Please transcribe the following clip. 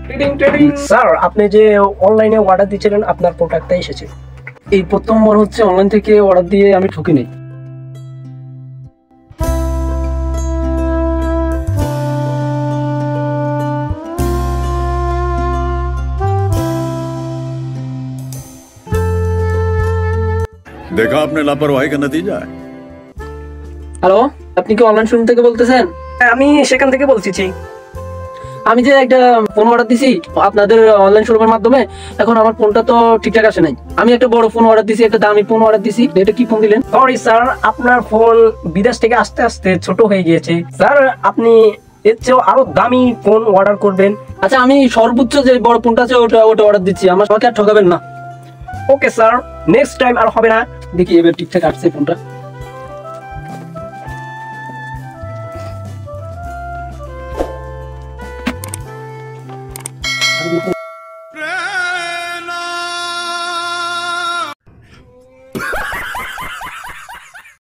Trading trading. Sir আপনি যে অনলাইনে অর্ডার দিয়েছিলেন আপনার প্রোডাক্টটা এসেছে। এই প্রথমবার হচ্ছে অনলাইন থেকে অর্ডার দিয়ে আমি ঠকি নাই। देखा आपने लापरवाही का नतीजा है। হ্যালো, আপনি কি অনলাইন শোরুম থেকে বলতেছেন? আমি সেখান থেকে বলতেছি। আমি যে একটা ফোন অর্ডার দিছি আপনাদের অনলাইন শোরুমের মাধ্যমে, এখন আমার ফোনটা তো ঠিকঠাক আসে নাই। আমি একটা বড় ফোন অর্ডার দিছি, একটা দামি ফোন অর্ডার দিছি। এটা কি ফোন দিলেন? সরি স্যার, আপনার ফোন বিদেশ থেকে আস্তে আস্তে ছোট হয়ে গিয়েছে। স্যার আপনি এর চেয়েও আরো দামি ফোন অর্ডার করবেন। আচ্ছা, আমি সর্বোচ্চ যে বড় ফোনটা আছে ওটা অর্ডার দিচ্ছি, আমাকে আর ঠকাবেন না। ওকে স্যার, নেক্সট টাইম আর হবে না। দেখি এবার ঠিকঠাক আসছে ফোনটা।